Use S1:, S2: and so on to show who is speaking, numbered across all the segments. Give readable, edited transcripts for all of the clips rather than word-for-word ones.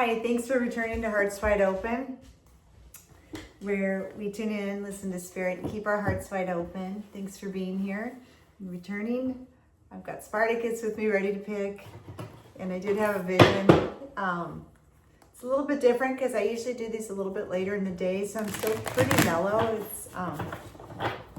S1: Hi, thanks for returning to Hearts Wide Open, where we tune in, listen to Spirit, and keep our hearts wide open. Thanks for being here and returning. I've got Spartacus with me ready to pick, and I did have a vision. It's a little bit different because I usually do these a little bit later in the day, so I'm still pretty mellow.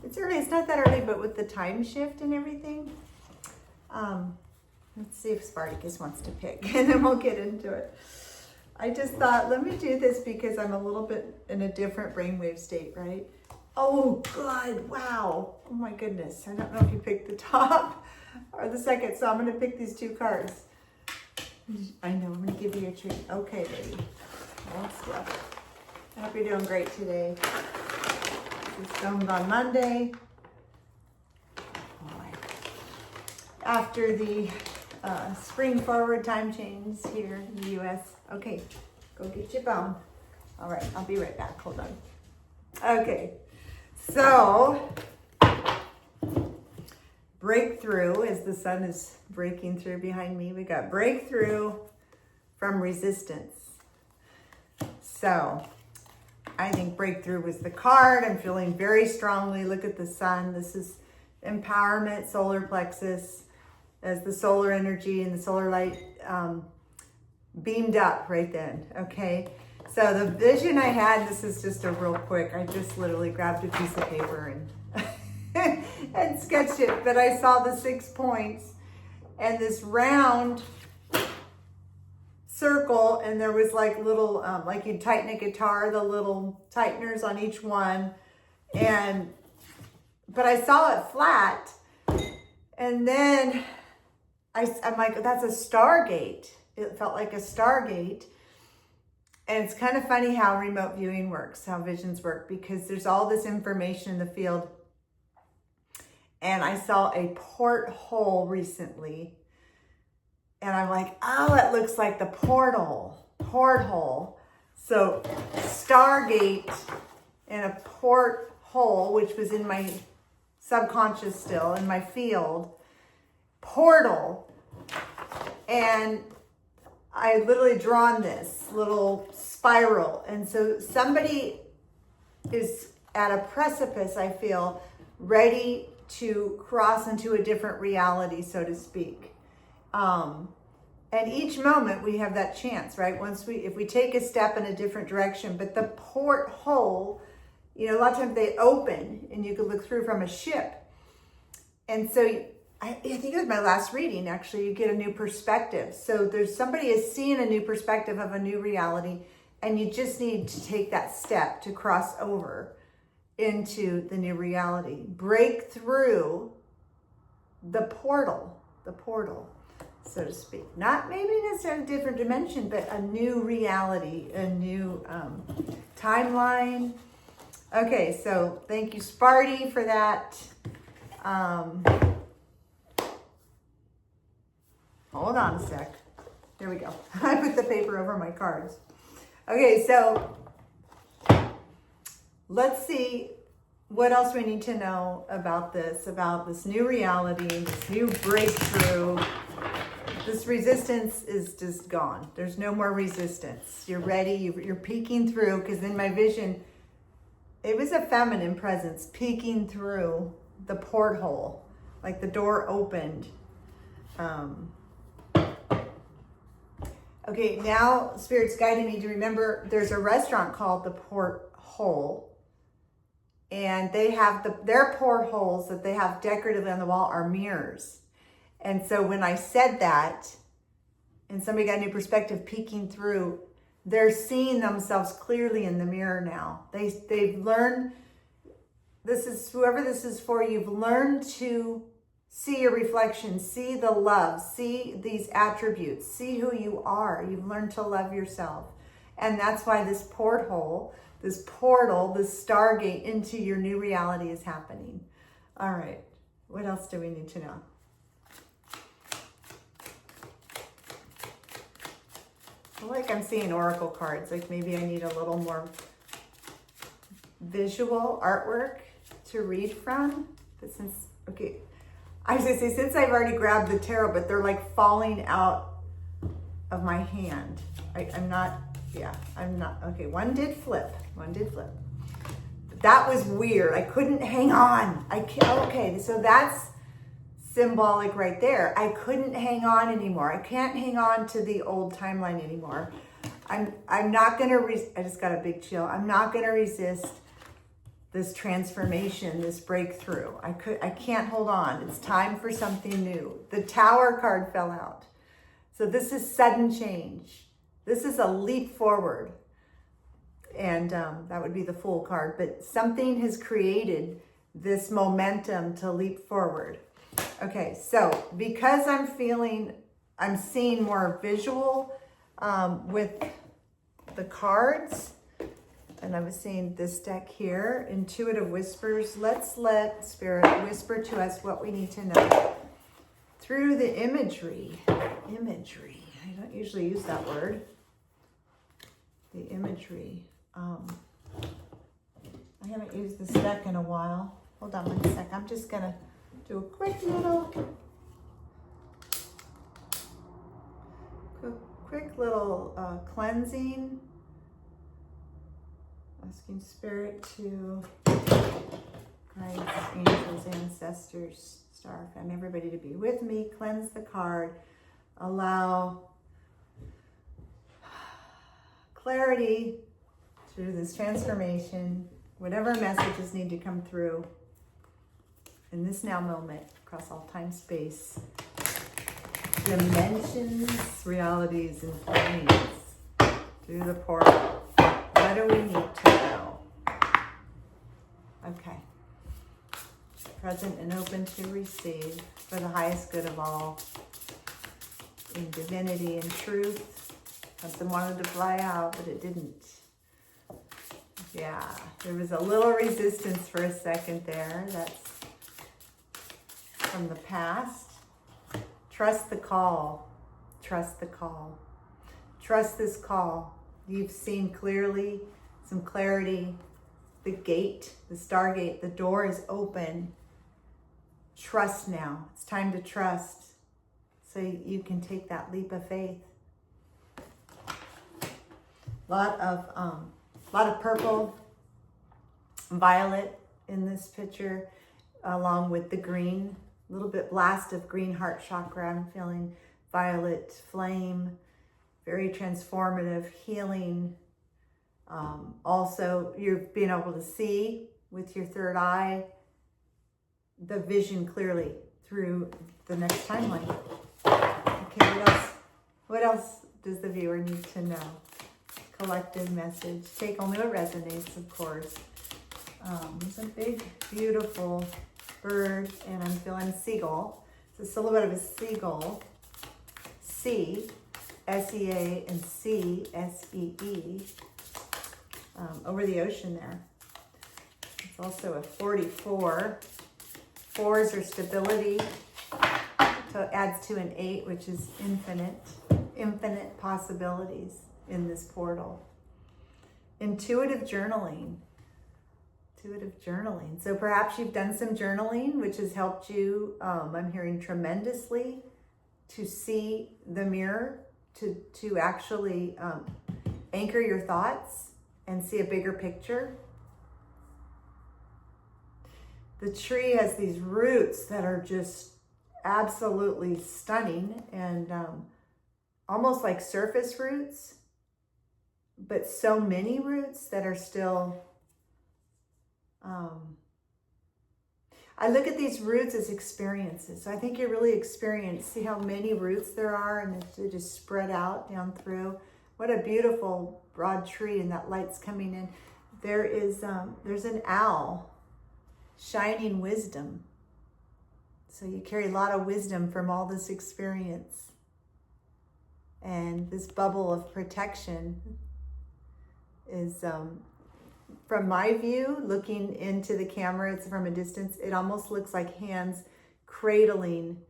S1: It's early. It's not that early, but with the time shift and everything. Let's see if Spartacus wants to pick, and then we'll get into it. I just thought, let me do this because I'm a little bit in a different brainwave state, right? Oh, good. Wow. Oh, my goodness. I don't know if you picked the top or the second, so I'm going to pick these two cards. I know. I'm going to give you a treat. Okay, baby. Hold still. I hope you're doing great today. This filmed on Monday. After the spring forward time change here in the U.S. Okay, go get your bone. All right, I'll be right back. Hold on. Okay, so breakthrough, as the sun is breaking through behind me, we got breakthrough from resistance. So I think breakthrough was the card. I'm feeling very strongly. Look at the sun. This is empowerment, solar plexus, as the solar energy and the solar light beamed up right then, okay? So the vision I had, this is just a real quick, I just literally grabbed a piece of paper and, and sketched it, but I saw the 6 points and this round circle, and there was like little, like you tighten a guitar, the little tighteners on each one, but I saw it flat, and then I'm like, that's a Stargate. It felt like a Stargate. And it's kind of funny how remote viewing works, how visions work, because there's all this information in the field. And I saw a porthole recently. And I'm like, oh, it looks like the porthole. So Stargate and a porthole, which was in my subconscious still, in my field, portal, and I literally drawn this little spiral. And so somebody is at a precipice, I feel, ready to cross into a different reality, so to speak. And each moment we have that chance, right? If we take a step in a different direction, but the porthole, a lot of times they open and you can look through from a ship. And so I think it was my last reading, actually, you get a new perspective. So somebody is seeing a new perspective of a new reality, and you just need to take that step to cross over into the new reality. Break through the portal, so to speak. Not maybe necessarily a different dimension, but a new reality, a new timeline. Okay, so thank you, Sparty, for that. Hold on a sec. There we go. I put the paper over my cards. Okay, so let's see what else we need to know about this new reality, this new breakthrough. This resistance is just gone. There's no more resistance. You're ready. You're peeking through, because in my vision, it was a feminine presence peeking through the porthole, like the door opened. Okay, now Spirit's guiding me to remember there's a restaurant called the Porthole, and they have their portholes that they have decoratively on the wall are mirrors. And so when I said that, and somebody got a new perspective peeking through, they're seeing themselves clearly in the mirror now. They've learned, whoever this is for, you've learned to see your reflection, see the love, see these attributes, see who you are. You've learned to love yourself. And that's why this porthole, this portal, this Stargate into your new reality is happening. All right, what else do we need to know? I feel like I'm seeing oracle cards, like maybe I need a little more visual artwork to read from. But okay. I was going to say, since I've already grabbed the tarot, but they're like falling out of my hand. I'm not, okay, one did flip. That was weird. I couldn't hang on. Okay, so that's symbolic right there. I couldn't hang on anymore. I can't hang on to the old timeline anymore. I'm not gonna, I just got a big chill. I'm not gonna resist this transformation, this breakthrough. I can't hold on. It's time for something new. The Tower card fell out. So this is sudden change. This is a leap forward. And that would be the Fool card, but something has created this momentum to leap forward. Okay, so because I'm seeing more visual with the cards, and I was seeing this deck here, Intuitive Whispers. Let's let Spirit whisper to us what we need to know through the imagery. Imagery, I don't usually use that word. The imagery. I haven't used this deck in a while. Hold on one sec. I'm just gonna do a quick little cleansing. Asking Spirit to guide angels, ancestors, star family, everybody to be with me. Cleanse the card. Allow clarity through this transformation, whatever messages need to come through in this now moment across all time, space, dimensions, realities, and planes through the portal. What do we need to know? Okay. Present and open to receive for the highest good of all, in divinity and truth. Something wanted to fly out, but it didn't. Yeah, there was a little resistance for a second there. That's from the past. Trust the call. Trust the call. Trust this call. You've seen clearly, some clarity. The gate, the stargate, the door is open. Trust now. It's time to trust so you can take that leap of faith. Lot of purple, violet in this picture, along with the green. A little bit blast of green heart chakra. I'm feeling violet flame, very transformative, healing. Also, you're being able to see with your third eye the vision clearly through the next timeline. Okay, what else does the viewer need to know? Collective message. Take only what resonates, of course. There's a big, beautiful bird, and I'm feeling seagull. It's a silhouette of a seagull. C, S-E-A, and C, S-E-E, over the ocean there. It's also a 44. Fours are stability, so it adds to an 8, which is infinite possibilities in this portal. Intuitive journaling. So perhaps you've done some journaling, which has helped you, I'm hearing tremendously, to see the mirror, to actually anchor your thoughts and see a bigger picture. The tree has these roots that are just absolutely stunning and almost like surface roots, but so many roots that are still, I look at these roots as experiences. So I think you're really experienced. See how many roots there are, and they just spread out down through. What a beautiful broad tree, and that light's coming in. There's an owl shining wisdom. So you carry a lot of wisdom from all this experience. And this bubble of protection is, from my view, looking into the camera, it's from a distance, it almost looks like hands cradling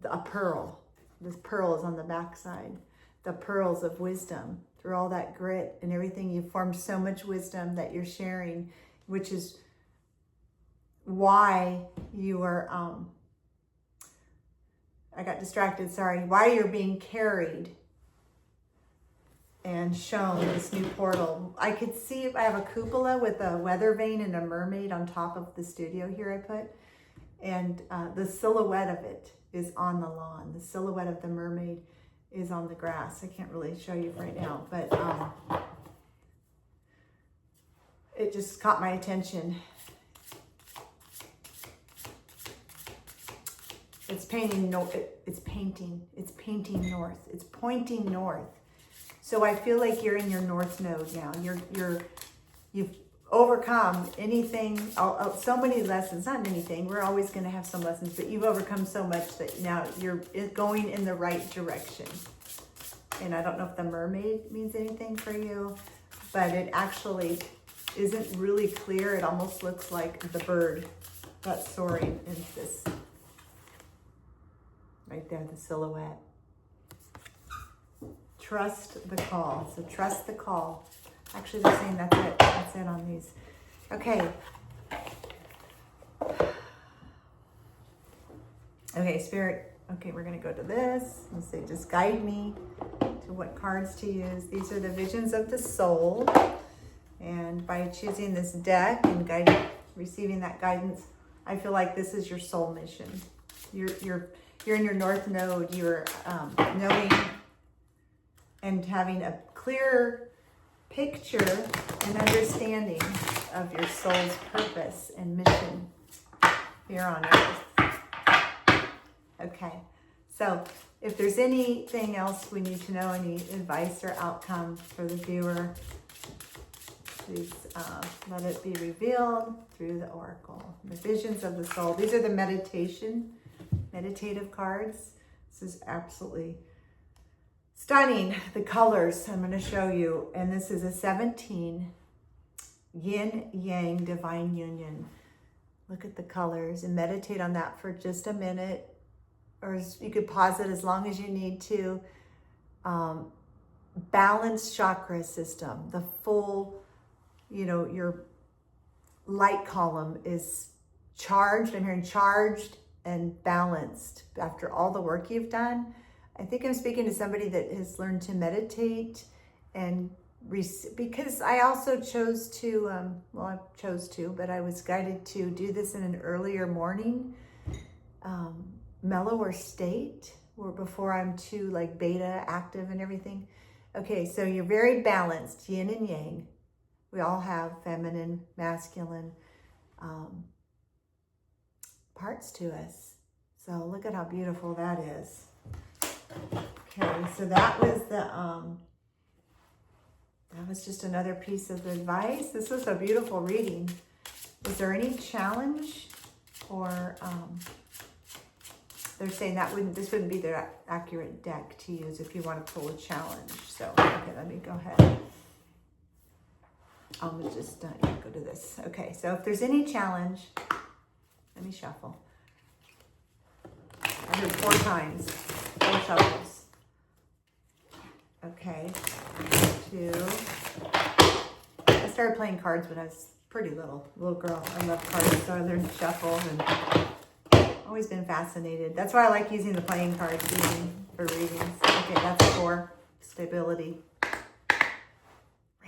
S1: a pearl. This pearl is on the backside. The pearls of wisdom through all that grit and everything. You've formed so much wisdom that you're sharing, which is why you are, I got distracted, sorry, why you're being carried and shown this new portal. I could see, I have a cupola with a weather vane and a mermaid on top of the studio here I put. And the silhouette of it is on the lawn. The silhouette of the mermaid is on the grass. I can't really show you right now, but it just caught my attention. It's painting north. It's painting north. It's pointing north. So I feel like you're in your north node now. You've overcome anything. So many lessons. Not anything. We're always going to have some lessons, but you've overcome so much that now you're going in the right direction. And I don't know if the mermaid means anything for you, but it actually isn't really clear. It almost looks like the bird that's soaring in this. Right there, the silhouette. Trust the call. So trust the call. Actually, they're saying that's it. That's it on these. Okay. Okay, Spirit. Okay, we're going to go to this and say, just guide me to what cards to use. These are the visions of the soul. And by choosing this deck and receiving that guidance, I feel like this is your soul mission. You're in your north node. You're knowing and having a clear picture and understanding of your soul's purpose and mission here on earth. Okay, so if there's anything else we need to know, any advice or outcome for the viewer, please let it be revealed through the oracle. The visions of the soul. These are the meditative cards. This is absolutely stunning. The colors I'm going to show you, and this is a 17 yin yang divine union. Look at the colors and meditate on that for just a minute, or you could pause it as long as you need to. Balanced chakra system. The full, your light column is charged. I'm hearing charged and balanced after all the work you've done. I think I'm speaking to somebody that has learned to meditate and because I also chose to, but I was guided to do this in an earlier morning, mellower state, or before I'm too like beta active and everything. Okay, so you're very balanced, yin and yang. We all have feminine, masculine parts to us. So look at how beautiful that is. Okay, so that was just another piece of advice. This was a beautiful reading. Is there any challenge, or they're saying this wouldn't be the accurate deck to use if you want to pull a challenge. So okay, let me go ahead. I'm just go to this. Okay, so if there's any challenge, let me shuffle. I heard 4 times, 4 shuffles. Okay, 2. I started playing cards when I was pretty little girl. I love cards, so I learned to shuffle and always been fascinated. That's why I like using the playing cards for readings. Okay, that's 4. Stability.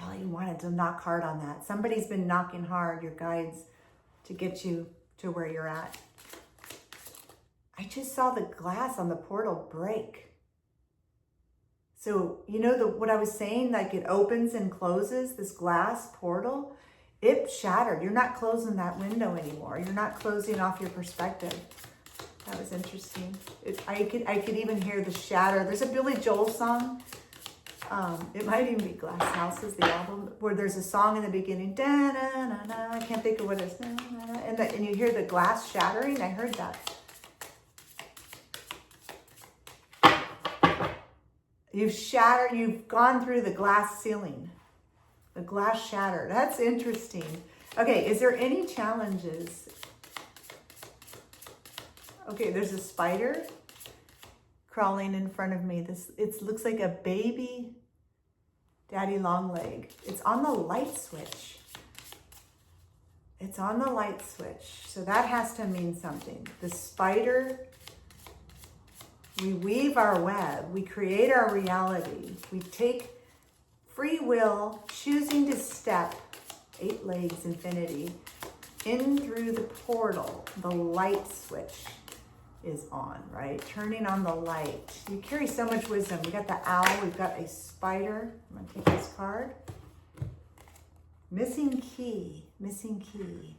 S1: Really wanted to knock hard on that. Somebody's been knocking hard, your guides, to get you to where you're at. I just saw the glass on the portal break. So, what I was saying, like it opens and closes, this glass portal, it shattered. You're not closing that window anymore. You're not closing off your perspective. That was interesting. I could even hear the shatter. There's a Billy Joel song. It might even be Glass Houses, the album, where there's a song in the beginning. Da, na, na, na, I can't think of what it is. Na, na, na, and you hear the glass shattering. I heard that. You've gone through the glass ceiling. The glass shattered. That's interesting. Okay, is there any challenges? Okay, there's a spider crawling in front of me. It looks like a baby daddy long leg. It's on the light switch. It's on the light switch. So that has to mean something. The spider, we weave our web. We create our reality. We take free will, choosing to step 8 legs infinity in through the portal. The light switch is on, right? Turning on the light. You carry so much wisdom. We got the owl, we've got a spider. I'm gonna take this card. Missing key, missing key.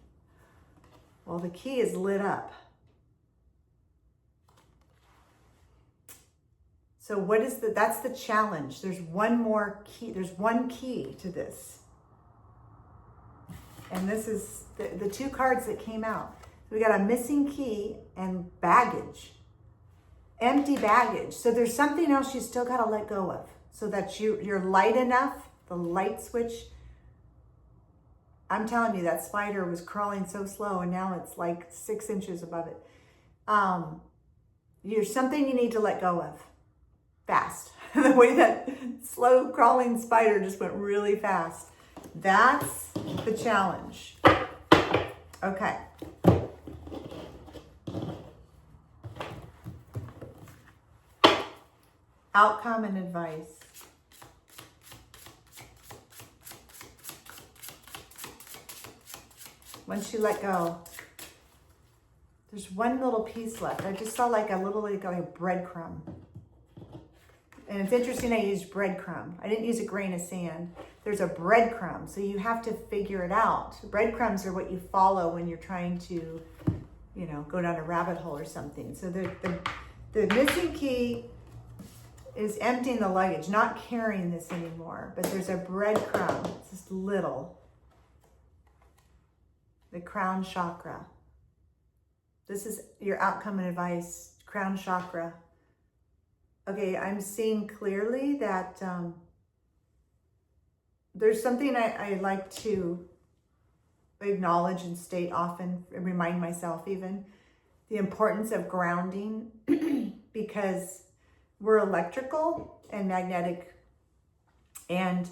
S1: Well, the key is lit up. So what is that's the challenge. There's one more key, there's one key to this. And this is the 2 cards that came out. We got a missing key and baggage, empty baggage. So there's something else you still got to let go of so that you're light enough, the light switch. I'm telling you, that spider was crawling so slow and now it's like 6 inches above it. There's something you need to let go of fast. The way that slow crawling spider just went really fast. That's the challenge. Okay. Outcome and advice. Once you let go, there's one little piece left. I just saw like a breadcrumb. And it's interesting I used breadcrumb. I didn't use a grain of sand. There's a breadcrumb, so you have to figure it out. Breadcrumbs are what you follow when you're trying to, go down a rabbit hole or something. So the missing key is emptying the luggage, not carrying this anymore. But there's a breadcrumb, it's just little. The crown chakra. This is your outcome and advice, crown chakra. Okay, I'm seeing clearly that there's something I like to acknowledge and state often, and remind myself even, the importance of grounding because we're electrical and magnetic, and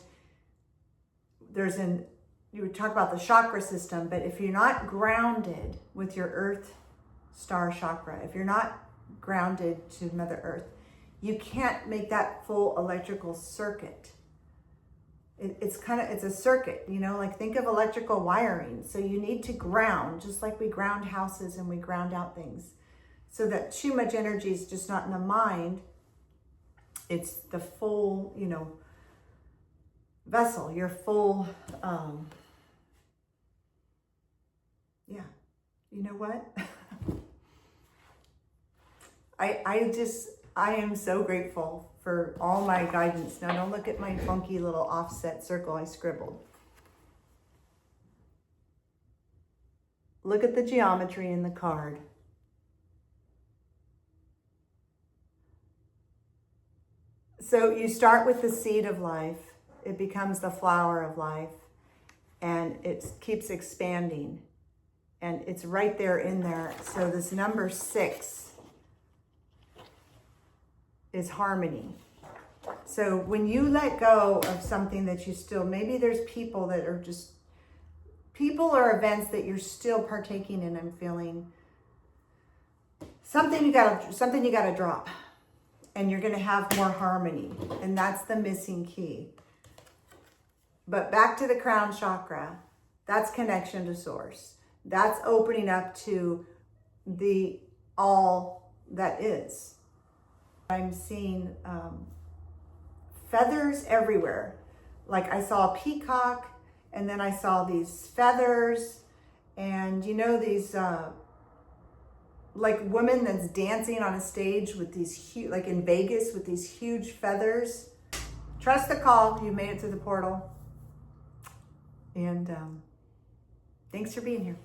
S1: you talk about the chakra system, but if you're not grounded with your earth star chakra, if you're not grounded to Mother Earth, you can't make that full electrical circuit. It's a circuit, like think of electrical wiring. So you need to ground, just like we ground houses and we ground out things, so that too much energy is just not in the mind. It's the full, vessel, your full, yeah. You know what? I am so grateful for all my guidance. Now don't look at my funky little offset circle I scribbled. Look at the geometry in the card. So you start with the seed of life. It becomes the flower of life. And it keeps expanding. And it's right there in there. So this number 6 is harmony. So when you let go of something that you still, maybe there's people or events that you're still partaking in, I'm feeling something you gotta drop, and you're gonna have more harmony, and that's the missing key. But back to the crown chakra, that's connection to source. That's opening up to the all that is. I'm seeing feathers everywhere. Like I saw a peacock, and then I saw these feathers, and these like women that's dancing on a stage with these huge, like in Vegas with these huge feathers. Trust the call. You made it to the portal. And thanks for being here.